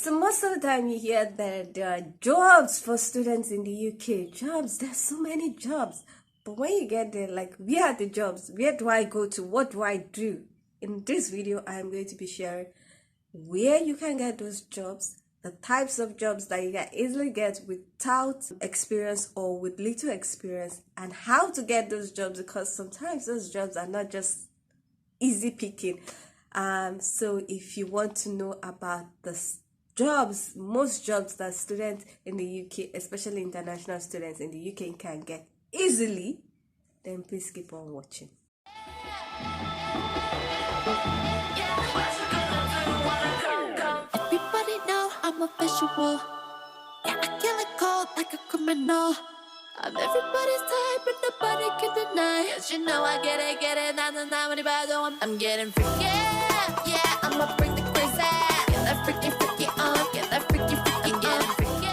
So most of the time you hear that there are jobs for students in the UK. Jobs, there's so many jobs. But when you get there, like, where are the jobs? Where do I go to? What do I do? In this video, I'm going to be sharing where you can get those jobs, the types of jobs that you can easily get without experience or with little experience, and how to get those jobs, because sometimes those jobs are not just easy picking. So if you want to know about the jobs, most jobs that students in the UK, especially international students in the UK, can get easily, then please keep on watching. Everybody know I'm a visual. Yeah, I kill it cold like a criminal. I'm everybody's type, but nobody can deny. Yes, you know I get it, I'm getting freaky, yeah, I'ma bring the crazy. Get that freaky on, get that freaky on, freaky.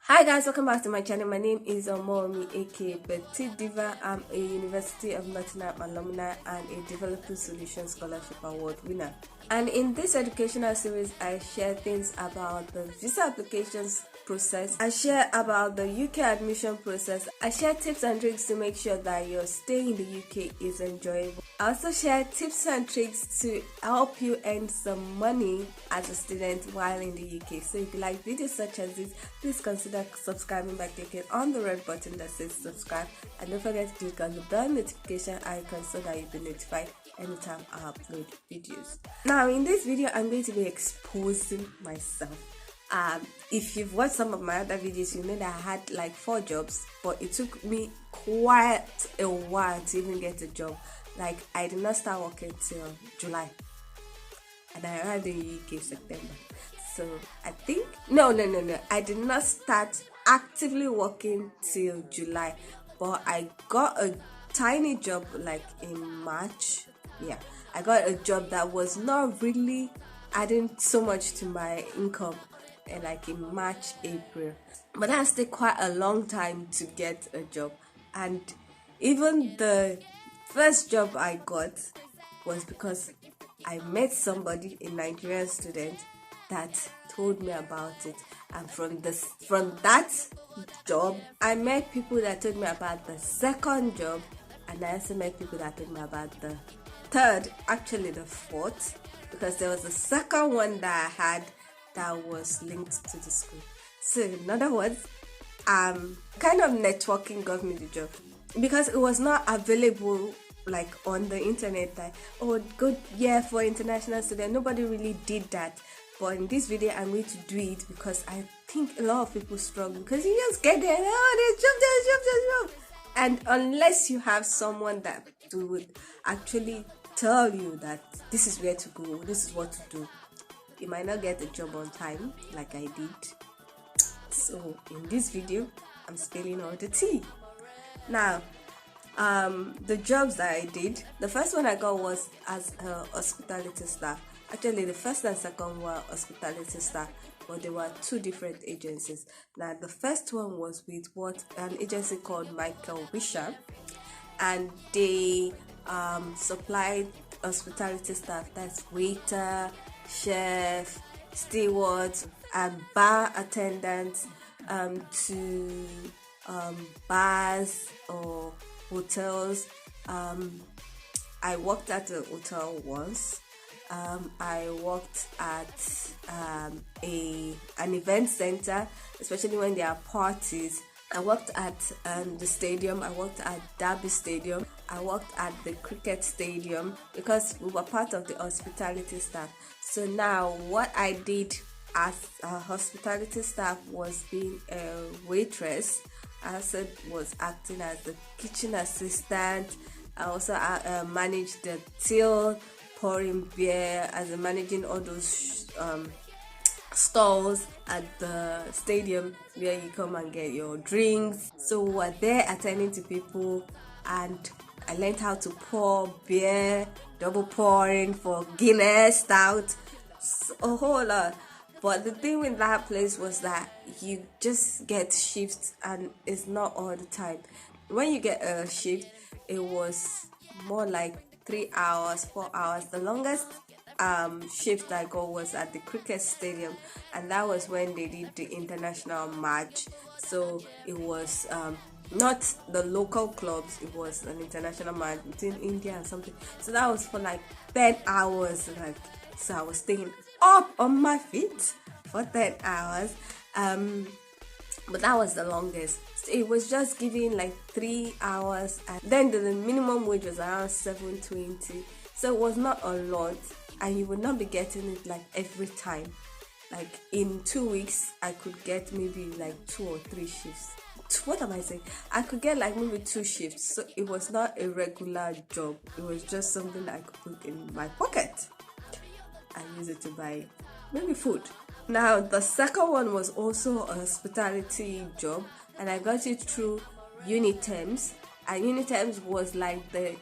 Hi guys, welcome back to my channel. My name is Omomi, aka Betty Diva. I'm a University of Nottingham alumni and a Developing Solutions Scholarship Award winner. And in this educational series, I share things about the visa applications process. I share about the UK admission process. I share tips and tricks to make sure that your stay in the UK is enjoyable. I also share tips and tricks to help you earn some money as a student while in the UK. So if you like videos such as this, please consider subscribing by clicking on the red button that says subscribe, and don't forget to click on the bell notification icon so that you'll be notified anytime I upload videos. Now in this video, I'm going to be exposing myself. If you've watched some of my other videos, you know that I had like 4 jobs, but it took me quite a while to even get a job. Like, I did not start working till July, and I arrived in the UK September. So I think no, I did not start actively working till July, but I got a tiny job like in March. Yeah, I got a job that was not really adding so much to my income, like in March, April. But that's still quite a long time to get a job. And even the first job I got was because I met somebody, a Nigerian student, that told me about it. And from that job, I met people that told me about the second job, and I also met people that told me about the third, actually the fourth, because there was a second one that I had that was linked to the school. So in other words, kind of networking got me the job, because it was not available like on the internet that, oh, good, yeah, for international students. Nobody really did that. But in this video, I'm going to do it because I think a lot of people struggle, because you just get there, oh, there's job. And unless you have someone that would actually tell you that this is where to go, this is what to do, you might not get a job on time like I did. So in this video, I'm spilling all the tea. Now, the jobs that I did, the first one I got was as a hospitality staff. Actually, the first and second were hospitality staff, but there were 2 different agencies. Now, the first one was with an agency called Michael Wisher, and they supplied hospitality staff, that's waiter, chef, stewards, and bar attendants to bars or hotels. I worked at a hotel once. I worked at an event center, especially when there are parties. I worked at the stadium. I worked at Derby Stadium. I worked at the cricket stadium, because we were part of the hospitality staff. So now what I did as a hospitality staff was being a waitress. I also was acting as the kitchen assistant. I also managed the till, pouring beer, as a managing all those stalls at the stadium where you come and get your drinks. So we were there attending to people, and I learned how to pour beer, double pouring for Guinness, stout, a whole lot. But the thing with that place was that you just get shifts, and it's not all the time. When you get a shift, it was more like 3 hours, 4 hours. The longest shift I got was at the cricket stadium, and that was when they did the international match. So it was not the local clubs, it was an international match between India and something. So that was for like 10 hours. Like, so I was staying up on my feet for 10 hours. But that was the longest. It was just giving like 3 hours, and then the minimum wage was around 720. So it was not a lot, and you would not be getting it like every time. Like in 2 weeks, I could get maybe like 2 or 3 shifts. What am I saying? I could get like maybe 2 shifts. So it was not a regular job. It was just something that I could put in my pocket and use it to buy maybe food. Now, the second one was also a hospitality job, and I got it through Unitems. And Unitems was like the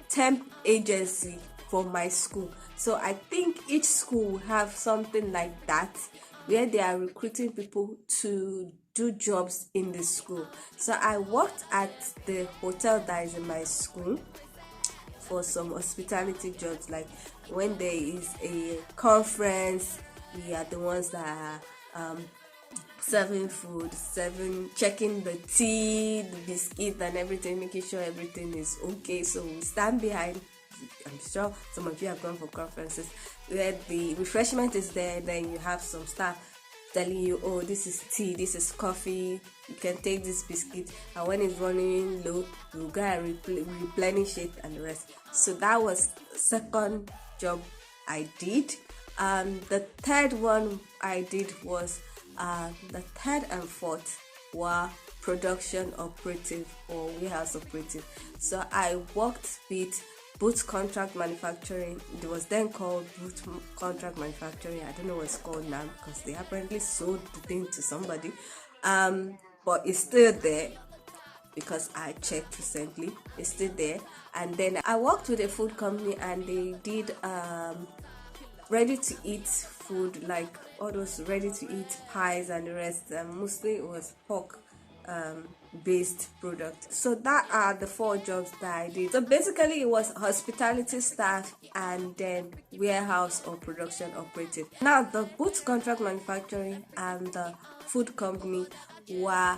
temp agency for my school. So I think each school will have something like that, where they are recruiting people to do jobs in the school. So I worked at the hotel that is in my school for some hospitality jobs, like when there is a conference, we are the ones that are serving food, checking the tea, the biscuit and everything, making sure everything is okay. So we stand behind. I'm sure some of you have gone for conferences where the refreshment is there, then you have some staff telling you, oh, this is tea, this is coffee, you can take this biscuit, and when it's running low, you go and replenish it and the rest. So that was the second job I did. The third one I did was the third and fourth were production operative or warehouse operative. So I worked with Boots Contract Manufacturing. It was then called Boots Contract Manufacturing. I don't know what it's called now because they apparently sold the thing to somebody. But it's still there because I checked recently. It's still there. And then I worked with a food company, and they did ready to eat food, like all those ready to eat pies and the rest. Mostly it was pork based product. So that are the 4 jobs that I did. So basically it was hospitality staff and then warehouse or production operative. Now the Boots Contract Manufacturing and the food company were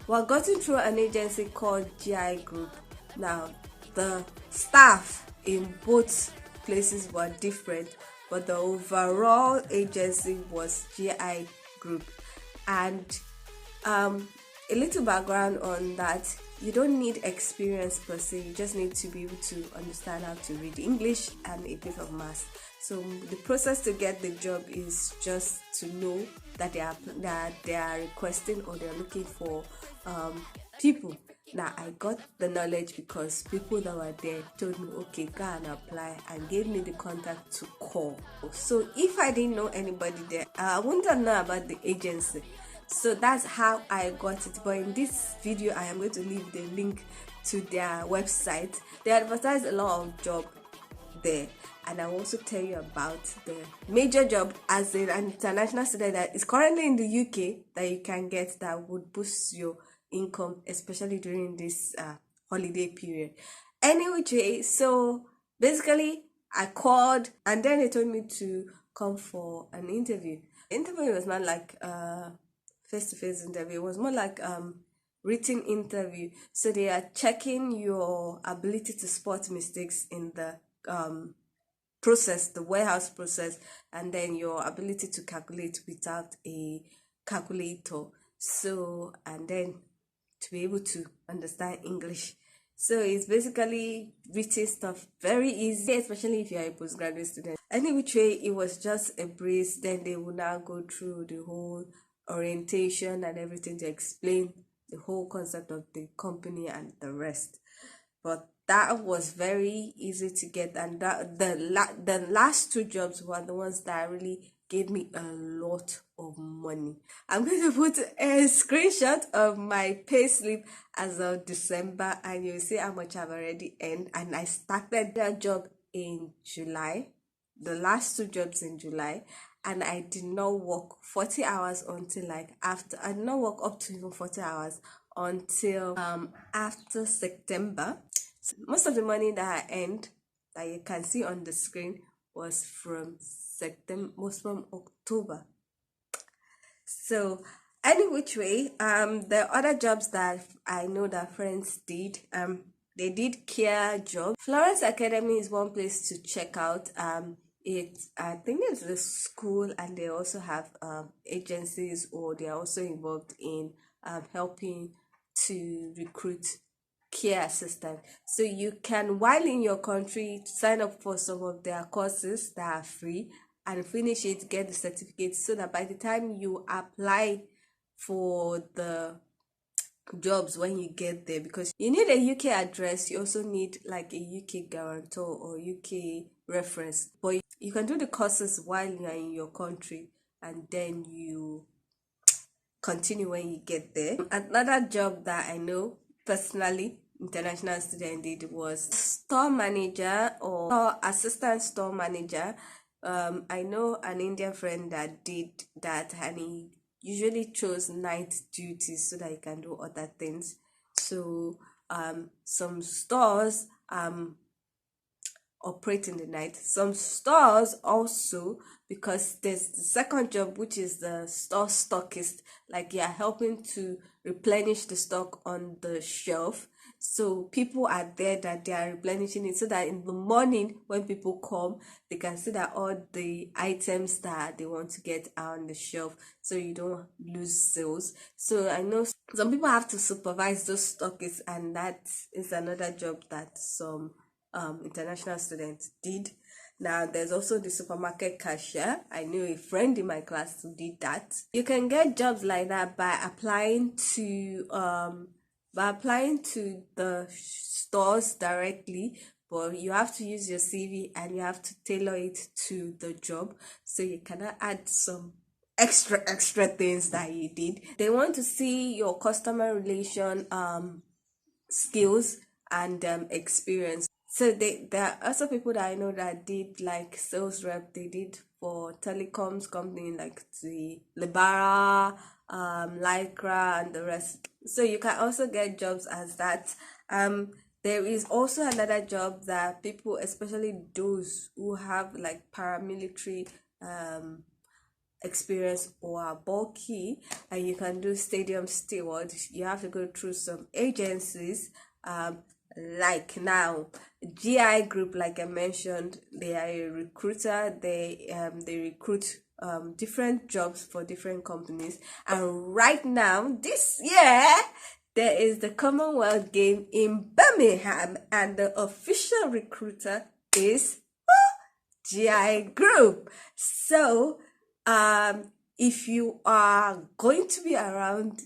gotten through an agency called GI Group. Now the staff in both places were different, but the overall agency was GI Group. And a little background on that: you don't need experience per se, you just need to be able to understand how to read English and a bit of math. So the process to get the job is just to know that they are requesting or they are looking for people. Now I got the knowledge because people that were there told me, okay, go and apply, and gave me the contact to call. So if I didn't know anybody there, I wouldn't have known about the agency. So that's how I got it. But in this video, I am going to leave the link to their website. They advertise a lot of jobs there, and I will also tell you about the major job as an international student that is currently in the UK that you can get that would boost your income, especially during this holiday period. Anyway, so basically I called, and then they told me to come for an interview. The interview was not like face-to-face interview. It was more like written interview. So they are checking your ability to spot mistakes in the process, the warehouse process, and then your ability to calculate without a calculator. So, and then to be able to understand English. So it's basically written stuff, very easy, especially if you're a postgraduate student. Anyway, it was just a breeze. Then they will now go through the whole orientation and everything to explain the whole concept of the company and the rest. But that was very easy to get, and the last 2 jobs were the ones that really gave me a lot of money. I'm going to put a screenshot of my payslip as of December, and you'll see how much I've already earned. And I started that job in July, the last 2 jobs in July, and I did not work 40 hours until I did not work up to even 40 hours until after September. So most of the money that I earned that you can see on the screen was from October. So any which way, the other jobs that I know that friends did, they did care jobs. Florence Academy is one place to check out. I think it's a school, and they also have agencies, or they are also involved in helping to recruit care assistant. So you can, while in your country, sign up for some of their courses that are free and finish it, get the certificate, so that by the time you apply for the jobs when you get there, because you need a UK address, you also need like a UK guarantor or UK reference. But you can do the courses while you are in your country, and then you continue when you get there. Another job that I know personally international student did was store manager or store assistant store manager. I know an Indian friend that did that, and he usually chose night duties so that he can do other things. So some stores operate in the night. Some stores also, because there's the second job, which is the store stockist, like you're helping to replenish the stock on the shelf. So people are there that they are replenishing it, so that in the morning when people come, they can see that all the items that they want to get are on the shelf, so you don't lose sales. So I know some people have to supervise those stockists, and that is another job that some international students did. Now there's also the supermarket cashier. I knew a friend in my class who did that. You can get jobs like that by applying to the stores directly, but you have to use your CV and you have to tailor it to the job, so you cannot add some extra things that you did. They want to see your customer relation skills and experience. So there are also people that I know that did like sales rep. They did for telecoms company like the Libara, Lycra, and the rest. So you can also get jobs as that. There is also another job that people, especially those who have like paramilitary experience or are bulky, and you can do stadium steward. You have to go through some agencies, like now GI Group, like I mentioned, they are a recruiter. They recruit different jobs for different companies, and right now this year there is the Commonwealth Game in Birmingham, and the official recruiter is GI Group. So if you are going to be around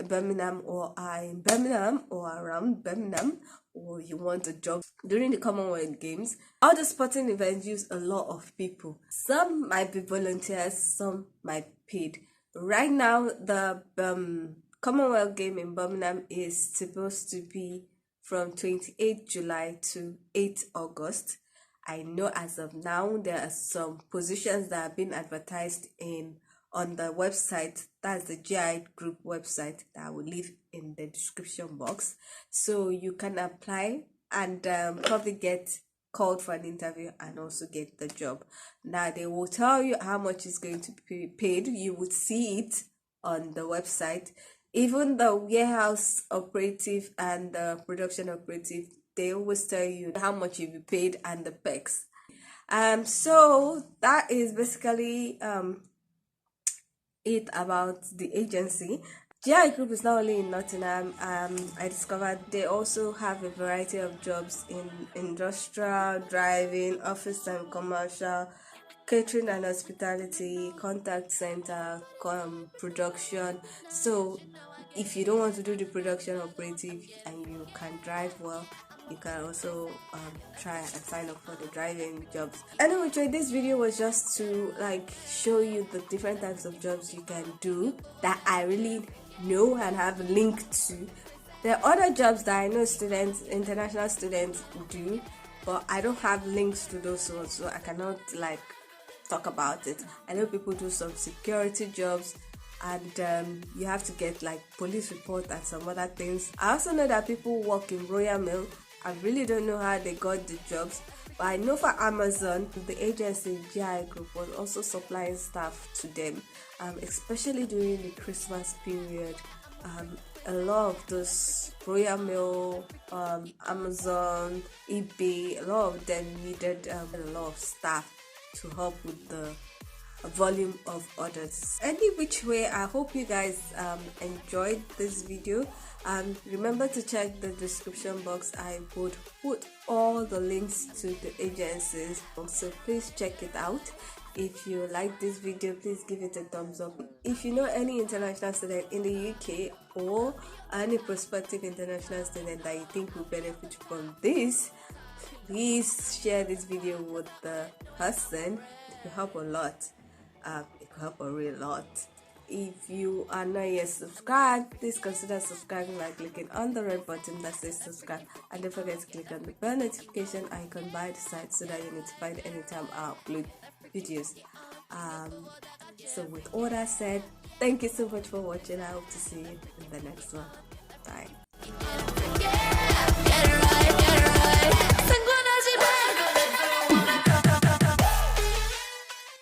Birmingham, or are in Birmingham or around Birmingham, or you want a job during the Commonwealth Games, all the sporting events use a lot of people. Some might be volunteers, some might be paid. Right now, the Commonwealth Game in Birmingham is supposed to be from 28 July to 8 August. I know as of now there are some positions that have been advertised on the website. That's the GI Group website that I will leave in the description box. So you can apply and probably get called for an interview and also get the job. Now they will tell you how much is going to be paid. You would see it on the website. Even the warehouse operative and the production operative, they always tell you how much you'll be paid and the perks. So that is basically it about the agency. GI Group is not only in Nottingham. I discovered they also have a variety of jobs in industrial, driving, office and commercial, catering and hospitality, contact center, production. So if you don't want to do the production operative and you can drive well, you can also try and sign up for the driving jobs. Anyway, this video was just to like show you the different types of jobs you can do that I really know and have linked to. There are other jobs that I know students, international students do, but I don't have links to those ones, so I cannot like talk about it. I know people do some security jobs, and you have to get like police report and some other things. I also know that people work in Royal Mail. I really don't know how they got the jobs, I know for Amazon, the agency GI Group was also supplying staff to them, especially during the Christmas period. A lot of those Royal Mail, Amazon, eBay, a lot of them needed a lot of staff to help with the volume of orders. Any which way, I hope you guys enjoyed this video. Remember to check the description box. I would put all the links to the agencies, so please check it out. If you like this video, please give it a thumbs up. If you know any international student in the UK or any prospective international student that you think will benefit from this, please share this video with the person. It will help a lot. It will help a real lot. If you are not yet subscribed, please consider subscribing by clicking on the red button that says subscribe, and don't forget to click on the bell notification icon by the side so that you're notified anytime I upload videos. So with all that said, thank you so much for watching. I hope to see you in the next one. Bye.